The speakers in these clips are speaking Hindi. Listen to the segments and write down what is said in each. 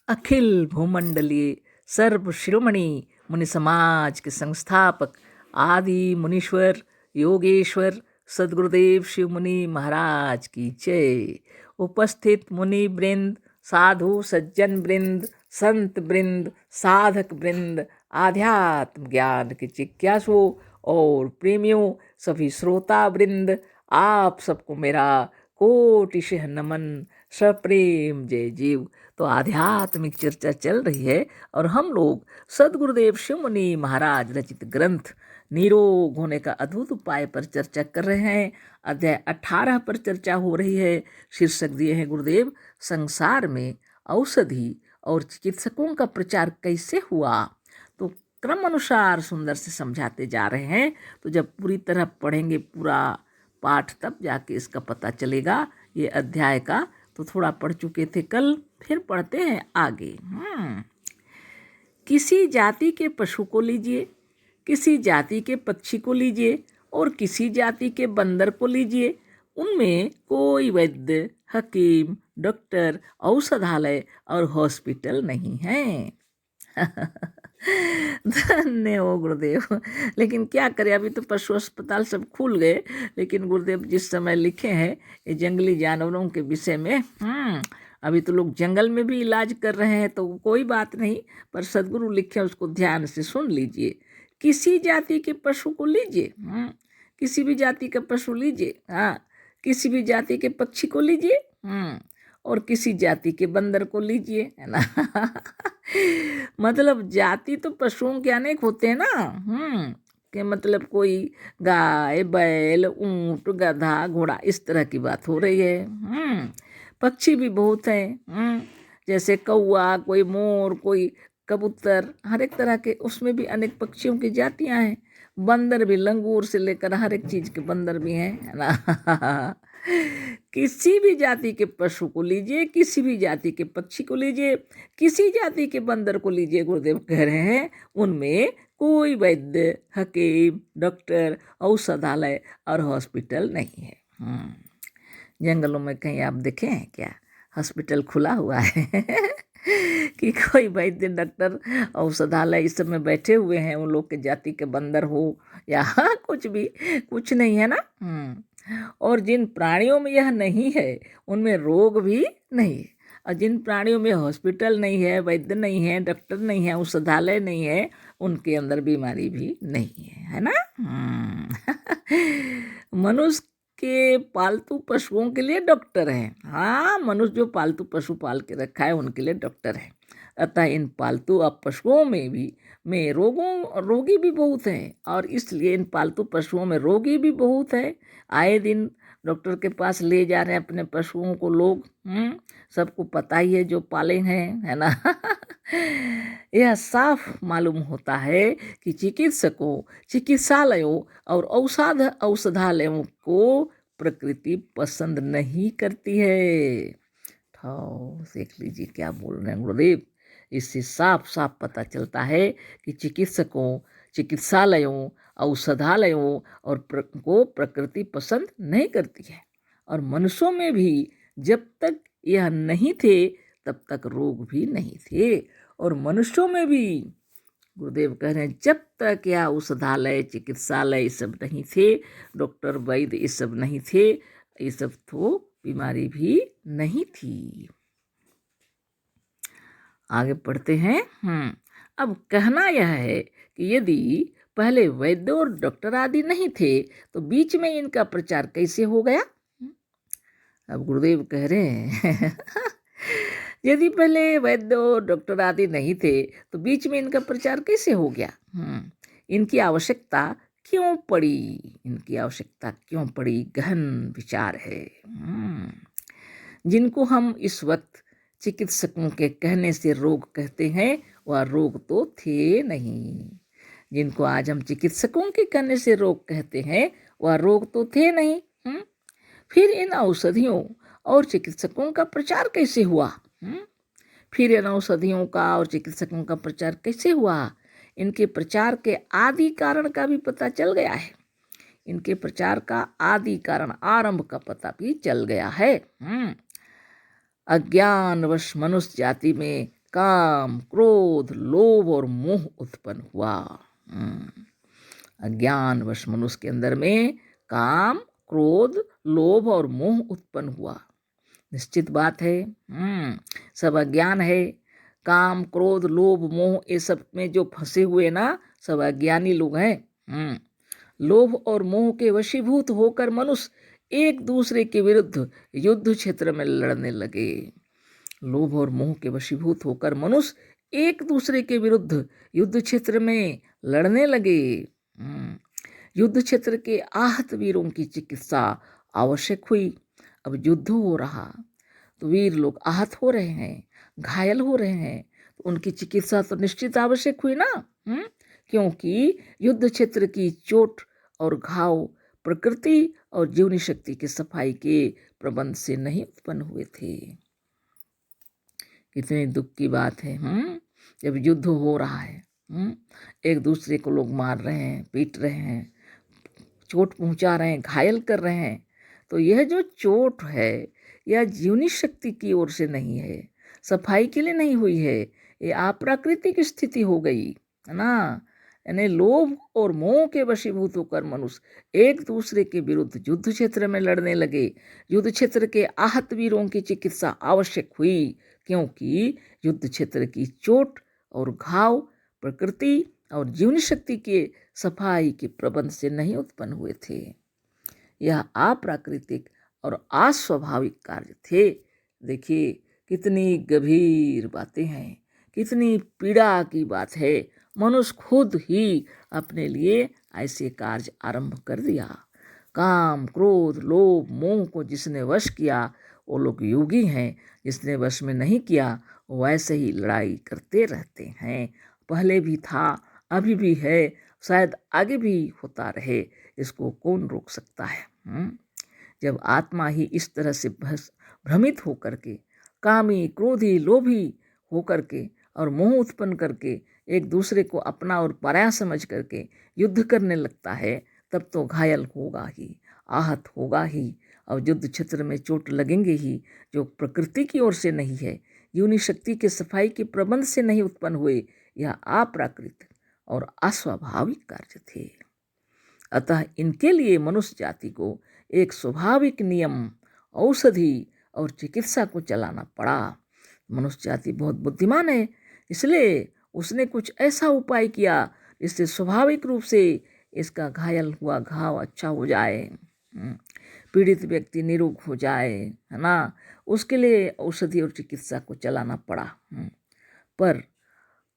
अखिल भूमंडलीय सर्व शिरोमणि मुनि समाज के संस्थापक आदि मुनीश्वर योगेश्वर सदगुरुदेव शिव मुनि महाराज की जय। उपस्थित मुनि वृंद, साधु सज्जन वृंद, संत वृंद, साधक वृंद, आध्यात्म ज्ञान के जिज्ञासुओं और प्रेमियों, सभी श्रोता वृंद, आप सबको मेरा कोटिशः नमन, सप्रेम जय जीव। तो आध्यात्मिक चर्चा चल रही है और हम लोग सदगुरुदेव शिव मुनि महाराज रचित ग्रंथ निरोग होने का अद्भुत उपाय पर चर्चा कर रहे हैं। अध्याय 18 पर चर्चा हो रही है। शीर्षक दिए हैं गुरुदेव, संसार में औषधि और चिकित्सकों का प्रचार कैसे हुआ। तो क्रम अनुसार सुंदर से समझाते जा रहे हैं। तो जब पूरी तरह पढ़ेंगे पूरा पाठ तब जाके इसका पता चलेगा ये अध्याय का। तो थोड़ा पढ़ चुके थे कल, फिर पढ़ते हैं आगे। किसी जाति के पशु को लीजिए, किसी जाति के पक्षी को लीजिए और किसी जाति के बंदर को लीजिए, उनमें कोई वैद्य, हकीम, डॉक्टर, औषधालय और हॉस्पिटल नहीं है। धन्य हो गुरुदेव। लेकिन क्या करें, अभी तो पशु अस्पताल सब खुल गए, लेकिन गुरुदेव जिस समय लिखे हैं ये जंगली जानवरों के विषय में, अभी तो लोग जंगल में भी इलाज कर रहे हैं, तो कोई बात नहीं, पर सदगुरु लिखे उसको ध्यान से सुन लीजिए। किसी जाति के पशु को लीजिए, किसी भी जाति का पशु लीजिए, किसी भी जाति के पक्षी को लीजिए, और किसी जाति के बंदर को लीजिए, है ना। मतलब जाति तो पशुओं के अनेक होते हैं ना। कि मतलब कोई गाय, बैल, ऊंट, गधा, घोड़ा, इस तरह की बात हो रही है। पक्षी भी बहुत हैं, जैसे कौआ, कोई मोर, कोई कबूतर, हर एक तरह के, उसमें भी अनेक पक्षियों की जातियां हैं। बंदर भी, लंगूर से लेकर हर एक चीज के बंदर भी हैं, है ना। किसी भी जाति के पशु को लीजिए, किसी भी जाति के पक्षी को लीजिए, किसी जाति के बंदर को लीजिए, गुरुदेव कह रहे हैं उनमें कोई वैद्य, हकीम, डॉक्टर, औषधालय और हॉस्पिटल नहीं है। जंगलों में कहीं आप देखे हैं क्या हॉस्पिटल खुला हुआ है? कि कोई वैद्य, डॉक्टर, औषधालय इस सब में बैठे हुए हैं उन लोग के जाति के बंदर हो या कुछ भी, कुछ नहीं है ना। और जिन प्राणियों में यह नहीं है उनमें रोग भी नहीं, और जिन प्राणियों में हॉस्पिटल नहीं है, वैद्य नहीं है, डॉक्टर नहीं है, औषधालय नहीं है, उनके अंदर बीमारी भी नहीं है ना। मनुष्य के पालतू पशुओं के लिए डॉक्टर हैं। हाँ, मनुष्य जो पालतू पशु पाल के रखा है उनके लिए डॉक्टर है। अतः इन पालतू पशुओं में भी रोगी भी बहुत हैं, और इसलिए इन पालतू पशुओं में रोगी भी बहुत है। आए दिन डॉक्टर के पास ले जा रहे हैं अपने पशुओं को लोग। सबको पता ही है जो पाले हैं, है ना। यह साफ मालूम होता है कि चिकित्सकों, चिकित्सालयों और औषधालयों को प्रकृति पसंद नहीं करती है। देख लीजिए क्या बोल रहे हैं गुरुदेव। इससे साफ साफ पता चलता है कि चिकित्सकों, चिकित्सालयों, औषधालयों और को प्रकृति पसंद नहीं करती है। और मनुष्यों में भी जब तक यह नहीं थे तब तक रोग भी नहीं थे। और मनुष्यों में भी गुरुदेव कह रहे हैं जब तक यह औषधालय, चिकित्सालय ये सब नहीं थे, डॉक्टर, वैद्य ये सब नहीं थे, ये सब तो बीमारी भी नहीं थी। आगे पढ़ते हैं। अब कहना यह है कि यदि पहले वैद्य और डॉक्टर आदि नहीं थे तो बीच में इनका प्रचार कैसे हो गया। अब गुरुदेव कह रहे हैं यदि पहले वैद्य और डॉक्टर आदि नहीं थे तो बीच में इनका प्रचार कैसे हो गया। इनकी आवश्यकता क्यों पड़ी, इनकी आवश्यकता क्यों पड़ी, गहन विचार है। जिनको हम इस वक्त चिकित्सकों के कहने से रोग कहते हैं वह रोग तो थे नहीं। जिनको आज हम चिकित्सकों के कहने से रोग कहते हैं वह रोग तो थे नहीं। फिर इन औषधियों और चिकित्सकों का प्रचार कैसे हुआ। फिर इन औषधियों का और चिकित्सकों का प्रचार कैसे हुआ। इनके प्रचार के आदि कारण का भी पता चल गया है। इनके प्रचार का आदि कारण, आरंभ का पता भी चल गया है। अज्ञानवश मनुष्य जाति में काम, क्रोध, लोभ और मोह उत्पन्न हुआ। अज्ञानवश मनुष्य के अंदर में काम, क्रोध, लोभ और मोह उत्पन्न हुआ। निश्चित बात है, सब अज्ञान है। काम, क्रोध, लोभ, मोह ये सब में जो फंसे हुए ना, सब अज्ञानी लोग हैं। लोभ और मोह के वशीभूत होकर मनुष्य एक दूसरे के विरुद्ध युद्ध क्षेत्र में लड़ने लगे। लोभ और मोह के वशीभूत होकर मनुष्य एक दूसरे के विरुद्ध युद्ध क्षेत्र में लड़ने लगे। युद्ध क्षेत्र के आहत वीरों की चिकित्सा आवश्यक हुई। अब युद्ध हो रहा तो वीर लोग आहत हो रहे हैं, घायल हो रहे हैं, तो उनकी चिकित्सा तो निश्चित आवश्यक हुई ना। क्योंकि युद्ध क्षेत्र की चोट और घाव प्रकृति और जीवनी शक्ति की सफाई के प्रबंध से नहीं उत्पन्न हुए थे। कितने दुख की बात है। जब युद्ध हो रहा है, एक दूसरे को लोग मार रहे हैं, पीट रहे हैं, चोट पहुंचा रहे हैं, घायल कर रहे हैं, तो यह जो चोट है यह जीवनी शक्ति की ओर से नहीं है, सफाई के लिए नहीं हुई है, ये अप्राकृतिक स्थिति हो गई है ना। यानी लोभ और मोह के वशीभूत होकर मनुष्य एक दूसरे के विरुद्ध युद्ध क्षेत्र में लड़ने लगे। युद्ध क्षेत्र के आहत वीरों की चिकित्सा आवश्यक हुई, क्योंकि युद्ध क्षेत्र की चोट और घाव प्रकृति और जीवनी शक्ति के सफाई के प्रबंध से नहीं उत्पन्न हुए थे। यह अप्राकृतिक और अस्वाभाविक कार्य थे। देखिए कितनी गंभीर बातें हैं, कितनी पीड़ा की बात है। मनुष्य खुद ही अपने लिए ऐसे कार्य आरंभ कर दिया। काम, क्रोध, लोभ, मोह को जिसने वश किया वो लोग योगी हैं, जिसने वश में नहीं किया वैसे ही लड़ाई करते रहते हैं। पहले भी था, अभी भी है, शायद आगे भी होता रहे, इसको कौन रोक सकता है। जब आत्मा ही इस तरह से भ्रमित होकर के, कामी, क्रोधी, लोभी होकर के और मोह उत्पन्न करके एक दूसरे को अपना और पराया समझ करके युद्ध करने लगता है, तब तो घायल होगा ही, आहत होगा ही, और युद्ध क्षेत्र में चोट लगेंगे ही, जो प्रकृति की ओर से नहीं है, यूनि शक्ति के सफाई के प्रबंध से नहीं उत्पन्न हुए। यह अप्राकृतिक और अस्वाभाविक कार्य थे। अतः इनके लिए मनुष्य जाति को एक स्वाभाविक नियम, औषधि और चिकित्सा को चलाना पड़ा। मनुष्य जाति बहुत बुद्धिमान है, इसलिए उसने कुछ ऐसा उपाय किया जिससे स्वाभाविक रूप से इसका घायल हुआ घाव अच्छा हो जाए, पीड़ित व्यक्ति निरोग हो जाए, है ना। उसके लिए औषधि और चिकित्सा को चलाना पड़ा। पर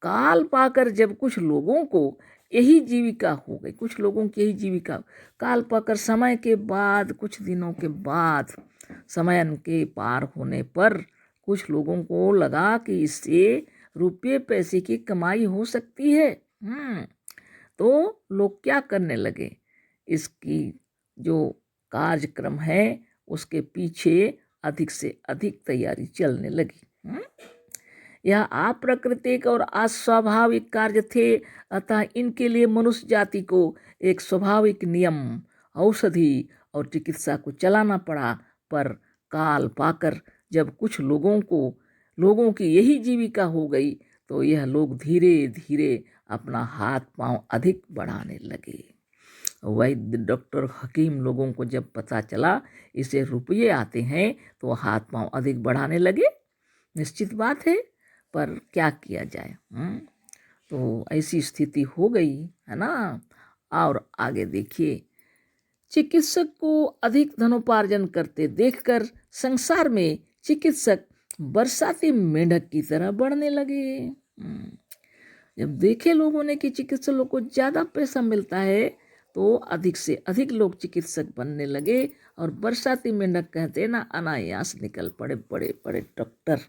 काल पाकर जब कुछ लोगों को यही जीविका हो गई, कुछ लोगों की यही जीविका, काल पाकर समय के बाद, कुछ दिनों के बाद, समय के पार होने पर कुछ लोगों को लगा कि इससे रुपये पैसे की कमाई हो सकती है। तो लोग क्या करने लगे, इसकी जो कार्यक्रम है उसके पीछे अधिक से अधिक तैयारी चलने लगी। यह अप्राकृतिक और अस्वाभाविक कार्य थे। अतः इनके लिए मनुष्य जाति को एक स्वाभाविक नियम, औषधि और चिकित्सा को चलाना पड़ा। पर काल पाकर जब कुछ लोगों की यही जीविका हो गई, तो यह लोग धीरे धीरे अपना हाथ पांव अधिक बढ़ाने लगे। वैद्य, डॉक्टर, हकीम लोगों को जब पता चला इसे रुपये आते हैं, तो हाथ पांव अधिक बढ़ाने लगे। निश्चित बात है, पर क्या किया जाए। तो ऐसी स्थिति हो गई है ना। और आगे देखिए, चिकित्सक को अधिक धनोपार्जन करते देखकर संसार में चिकित्सक बरसाती मेंढक की तरह बढ़ने लगे। जब देखे लोगों ने कि चिकित्सकों को ज़्यादा पैसा मिलता है, तो अधिक से अधिक लोग चिकित्सक बनने लगे। और बरसाती मेंढक कहते हैं ना, अनायास निकल पड़े बड़े बड़े डॉक्टर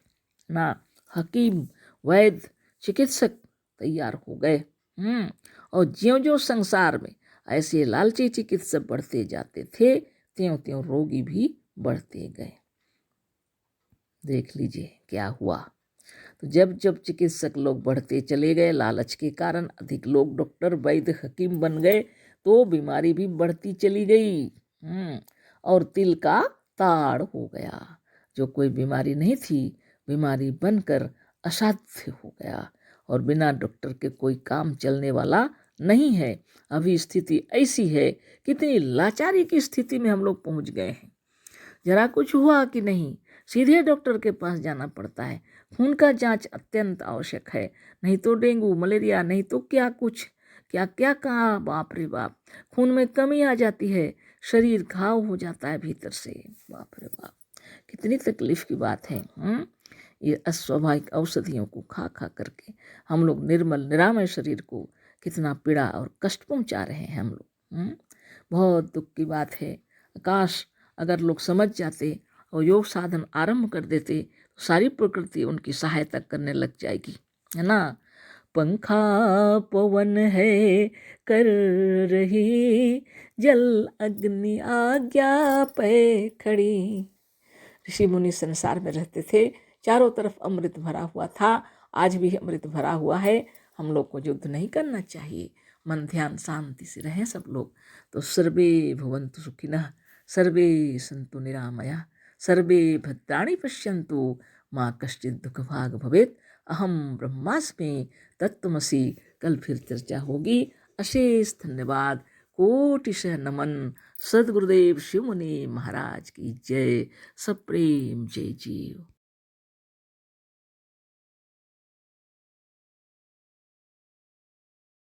ना, हकीम, वैद्य, चिकित्सक तैयार हो गए। और ज्यों ज्यों संसार में ऐसे लालची चिकित्सक बढ़ते जाते थे, त्यों त्यों रोगी भी बढ़ते गए। देख लीजिए क्या हुआ। तो जब जब चिकित्सक लोग बढ़ते चले गए, लालच के कारण अधिक लोग डॉक्टर, वैद्य, हकीम बन गए, तो बीमारी भी बढ़ती चली गई। और तिल का ताड़ हो गया। जो कोई बीमारी नहीं थी, बीमारी बनकर असाध्य हो गया और बिना डॉक्टर के कोई काम चलने वाला नहीं है। अभी स्थिति ऐसी है, कितनी लाचारी की स्थिति में हम लोग पहुंच गए हैं। जरा कुछ हुआ कि नहीं, सीधे डॉक्टर के पास जाना पड़ता है। खून का जांच अत्यंत आवश्यक है, नहीं तो डेंगू मलेरिया, नहीं तो क्या कुछ क्या क्या कहा, बाप रे बाप। खून में कमी आ जाती है, शरीर घाव हो जाता है भीतर से, बाप रे बाप, कितनी तकलीफ की बात है। ये अस्वाभाविक औषधियों को खा खा करके हम लोग निर्मल निरामय शरीर को कितना पीड़ा और कष्ट पहुंचा रहे हैं हम लोग। बहुत दुख की बात है। काश अगर लोग समझ जाते और योग साधन आरंभ कर देते तो सारी प्रकृति उनकी सहायता करने लग जाएगी, है ना। पंखा पवन है कर रही, जल अग्नि आज्ञा पे खड़ी। ऋषि मुनि संसार में रहते थे, चारों तरफ अमृत भरा हुआ था, आज भी अमृत भरा हुआ है। हम लोग को युद्ध नहीं करना चाहिए, मन ध्यान शांति से रहें सब लोग। तो सर्वे भवन्तु सुखिनः, सर्वे सन्तु निरामया, सर्वे भद्राणि पश्यन्तु, माँ कश्चित् दुःख भाग भवेत्। अहम ब्रह्मास्मि तत्त्वमसि। कल फिर चर्चा होगी। अशेष धन्यवाद, कोटिशः नमन। सद्गुरुदेव शिव मुनि महाराज की जय। सप्रेम जय जीव।